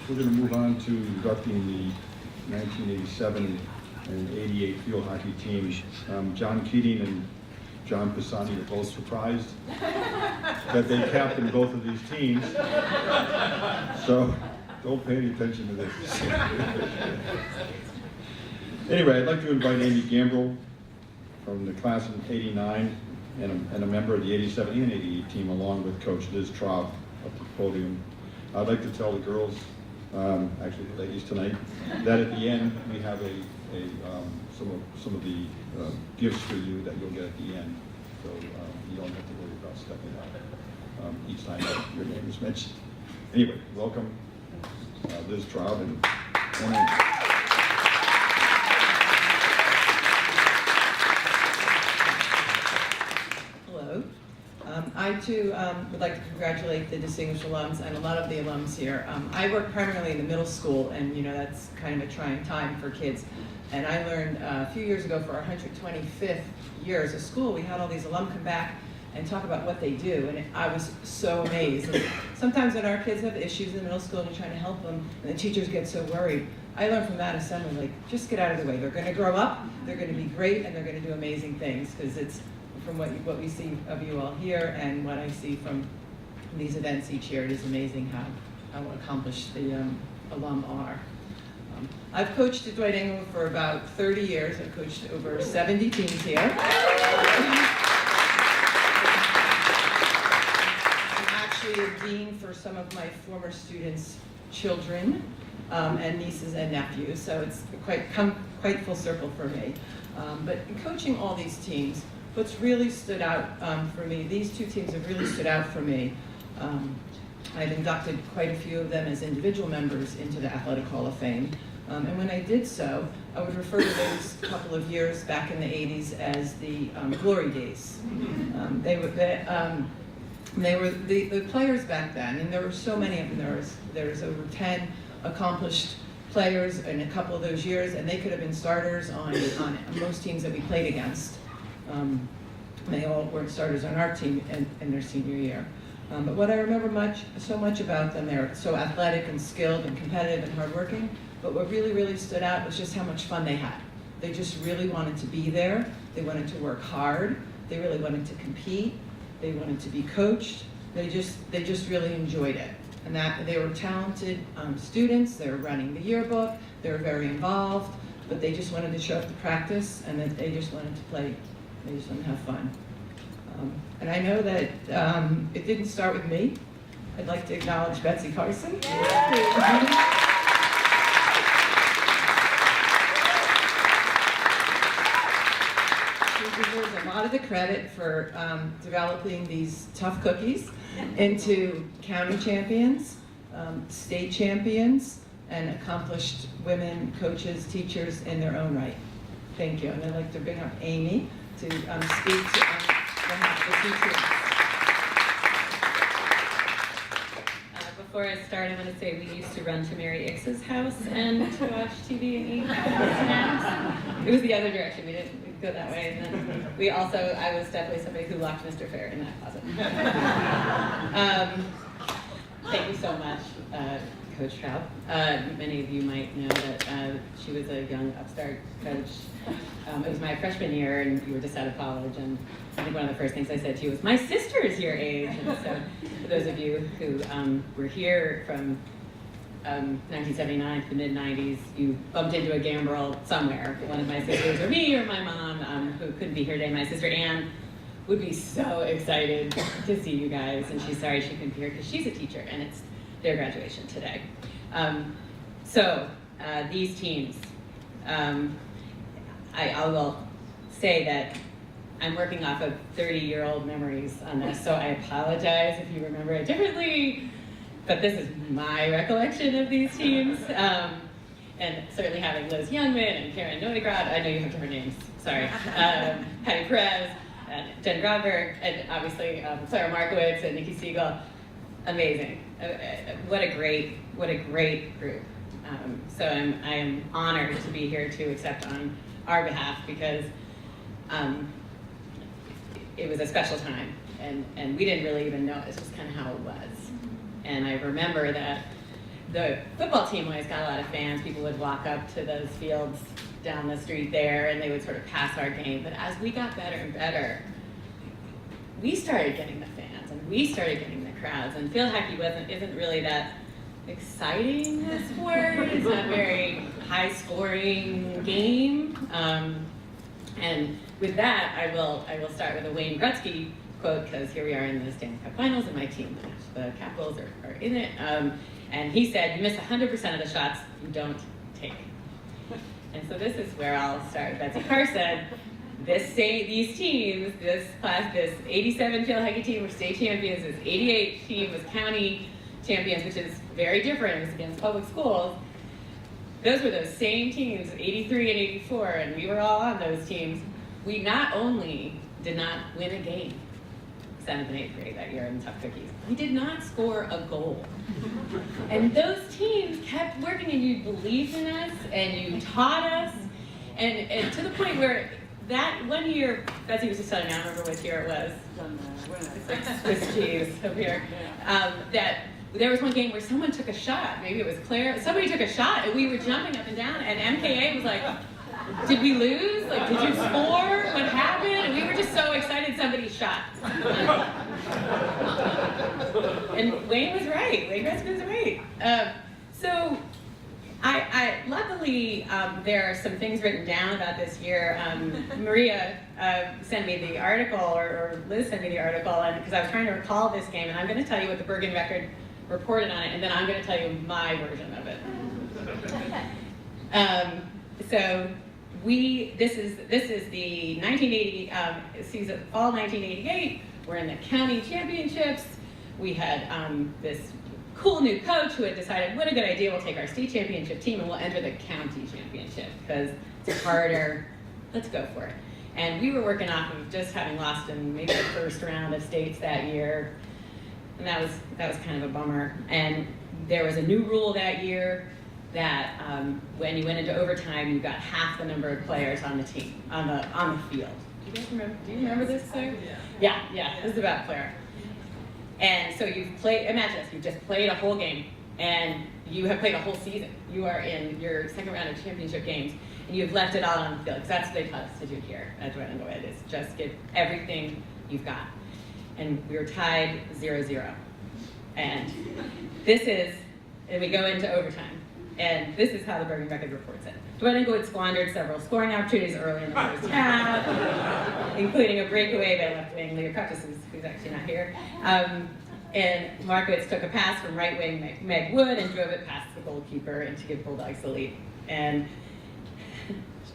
We're going to move on to inducting the 1987 and 88 field hockey teams. John Keating and John Pisani are both surprised that they captained both of these teams. So don't pay any attention to this. Anyway, I'd like to invite Amy Gambrill from the class of '89 and a member of the '87 and '88 team, along with Coach Liz Traub, up at the podium. I'd like to tell the girls, actually the ladies tonight, that at the end we have some of the gifts for you that you'll get at the end. So you don't have to worry about stepping out each time that your name is mentioned. Anyway, welcome Liz Traub and Amy. I too would like to congratulate the distinguished alums and a lot of the alums here. I work primarily in the middle school, and you know that's kind of a trying time for kids. And I learned a few years ago for our 125th year as a school, we had all these alum come back and talk about what they do, and I was so amazed. And sometimes when our kids have issues in middle school and you're trying to help them, and the teachers get so worried, I learned from that assembly, like, just get out of the way. They're going to grow up, they're going to be great, and they're going to do amazing things, because it's from what we see of you all here and what I see from these events each year, it is amazing how accomplished the alum are. I've coached at Dwight Englewood for about 30 years. I've coached over 70 teams here. I'm actually a dean for some of my former students' children and nieces and nephews, so it's come quite full circle for me. But in coaching all these teams, what's really stood out for me, these two teams have really stood out for me. I've inducted quite a few of them as individual members into the Athletic Hall of Fame. And when I did so, I would refer to those couple of years back in the 80s as the glory days. They were the players back then, and there were so many of them. There was over 10 accomplished players in a couple of those years, and they could have been starters on most teams that we played against. They all weren't starters on our team in their senior year. But what I remember so much about them, they're so athletic and skilled and competitive and hardworking, but what really, really stood out was just how much fun they had. They just really wanted to be there. They wanted to work hard. They really wanted to compete. They wanted to be coached. They just really enjoyed it. And that they were talented students. They were running the yearbook. They were very involved, but they just wanted to show up to practice, and that they just wanted to play. They just want to have fun. And I know that it didn't start with me. I'd like to acknowledge Betsy Carson. She deserves a lot of the credit for developing these tough cookies into county champions, state champions, and accomplished women coaches, teachers in their own right. Thank you. And I'd like to bring up Amy to speak to behalf of the teachers. Before I start, I want to say we used to run to Mary Ix's house and to watch TV and eat snacks. It was the other direction. We didn't go that way. And then I was definitely somebody who locked Mr. Fair in that closet. Thank you so much, Coach Traub. Many of you might know that she was a young upstart coach. It was my freshman year, and you were just out of college, and I think one of the first things I said to you was, "My sister is your age." And so, for those of you who were here from 1979 to the mid-90s, you bumped into a Gambrill somewhere. One of my sisters, or me, or my mom, who couldn't be here today. My sister Ann would be so excited to see you guys, and she's sorry she couldn't be here because she's a teacher, and it's their graduation today. These teams. I will say that I'm working off of 30-year-old memories on this, so I apologize if you remember it differently, but this is my recollection of these teams. And certainly having Liz Youngman and Karen Nodegrad, I know you have different names, sorry, Patty Perez, and Jen Grauberg, and obviously Sarah Markowitz and Nikki Siegel, amazing. What a great group. So I am honored to be here to accept on our behalf, because it was a special time, and we didn't really even know. It's just kind of how it was. And I remember that the football team always got a lot of fans. People would walk up to those fields down the street there, and they would sort of pass our game. But as we got better and better, we started getting the fans, and we started getting the crowds. And field hockey isn't really that exciting a sport. It's not a very high-scoring game. And with that, I will start with a Wayne Gretzky quote, because here we are in the Stanley Cup Finals, and my team, the Capitals, are in it. And he said, "You miss 100% of the shots you don't take." And so this is where I'll start. Betsy Carr said, these teams, this 87 field hockey team were state champions, this 88 team was county champions, which is very different. It was against public schools. Those were those same teams, 83 and 84, and we were all on those teams. We not only did not win a game, 7th and 8th grade that year in Tough Cookies, we did not score a goal. And those teams kept working, and you believed in us, and you taught us, and to the point where that one year, Betsy was just telling me, I don't remember which year it was, Swiss cheese over here, that there was one game where someone took a shot, maybe it was Claire, somebody took a shot, and we were jumping up and down, and MKA was like, "Did we lose? Like, did you score? What happened?" And we were just so excited somebody shot. And Wayne was right. Wayne Gretzky was right. So I luckily, there are some things written down about this year. Maria sent me the article, or Liz sent me the article, and because I was trying to recall this game, and I'm going to tell you what the Bergen Record reported on it, and then I'm going to tell you my version of it. So this is the 1980 season, fall 1988. We're in the county championships. We had this cool new coach who had decided, what a good idea, we'll take our state championship team and we'll enter the county championship because it's harder. Let's go for it. And we were working off of just having lost in maybe the first round of states that year, and that was kind of a bummer. And there was a new rule that year that when you went into overtime, you got half the number of players on the team, on the field. Do you guys remember? Do you remember this, Claire? Yeah. This is about Claire. And so you've played. Imagine this: you've just played a whole game, and you have played a whole season. You are in your second round of championship games, and you've left it all on the field because that's what they taught us to do here at Dwight Englewood: is just give everything you've got. And we were tied 0-0, and we go into overtime. And this is how the Bergen Record reports it. Dwight Englewood squandered several scoring opportunities early in the first half, including a breakaway by left wing Leah Cuttis, who's actually not here. And Markowitz took a pass from right wing Meg Wood and drove it past the goalkeeper and to give Bulldogs the lead. And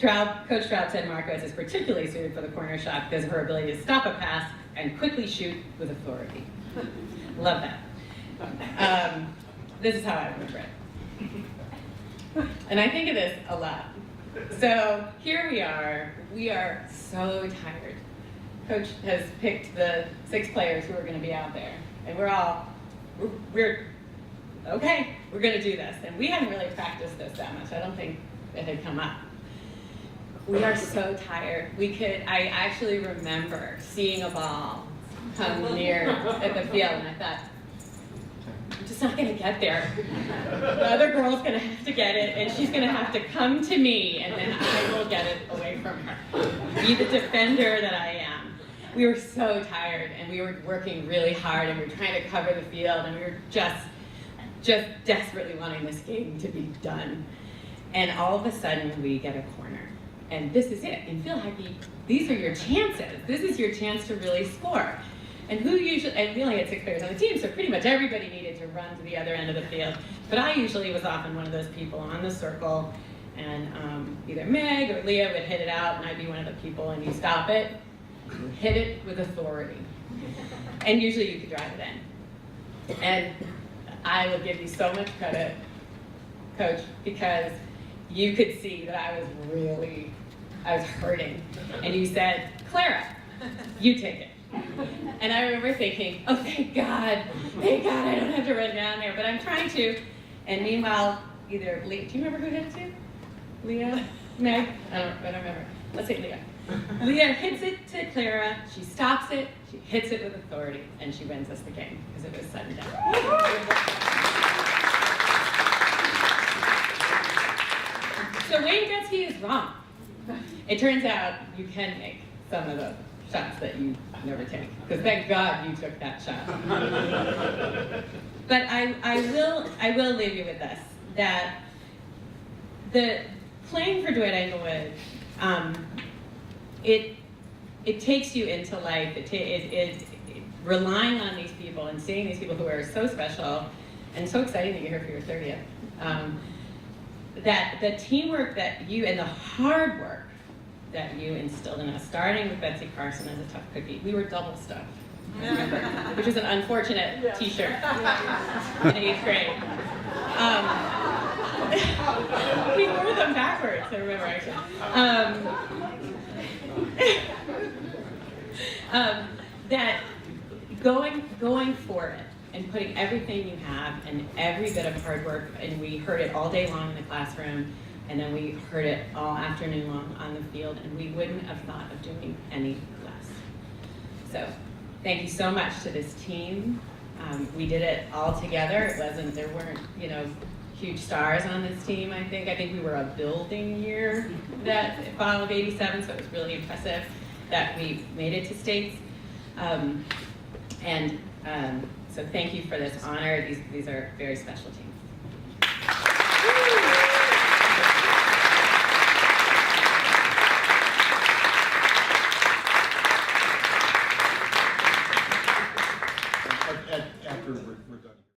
Coach Traub said Markowitz is particularly suited for the corner shot because of her ability to stop a pass and quickly shoot with authority. Love that. This is how I remember it. And I think of this a lot. So here we are so tired. Coach has picked the 6 players who are going to be out there. And we're okay, we're going to do this. And we hadn't really practiced this that much. I don't think it had come up. We are so tired. I actually remember seeing a ball come near at the field, and I thought, I'm just not going to get there. The other girl's going to have to get it, and she's going to have to come to me, and then I will get it away from her. Be the defender that I am. We were so tired, and we were working really hard, and we were trying to cover the field, and we were just desperately wanting this game to be done. And all of a sudden, we get a corner. And this is it. In field hockey, these are your chances. This is your chance to really score. And we only had 6 players on the team, so pretty much everybody needed to run to the other end of the field. But I usually was often one of those people on the circle, and either Meg or Leah would hit it out, and I'd be one of the people, and you stop it, you hit it with authority. And usually you could drive it in. And I will give you so much credit, Coach, because you could see that I was hurting. And you said, Clara, you take it. And I remember thinking, oh, thank God, I don't have to run down there, but I'm trying to. And meanwhile, either Leah, do you remember who hit it to? Leah? Meg? I don't remember. Let's say Leah. Leah hits it to Clara, she stops it, she hits it with authority, and she wins us the game because it was sudden death. wrong. It turns out you can make some of the shots that you never take, because thank God you took that shot. But I will leave you with this, that the playing for Dwight Englewood, it takes you into life. It relying on these people and seeing these people who are so special and so exciting that you're here for your 30th. That the teamwork that you, and the hard work that you instilled in us, starting with Betsy Carson as a tough cookie. We were double stuffed, remember, which was an unfortunate t-shirt in 8th grade. We wore them backwards, I remember actually. That going for it and putting everything you have and every bit of hard work, and we heard it all day long in the classroom, and then we heard it all afternoon long on the field, and we wouldn't have thought of doing any less. So thank you so much to this team. We did it all together. There weren't, huge stars on this team, I think. I think we were a building year that fall of '87, so it was really impressive that we made it to states. So thank you for this honor. These are very special teams.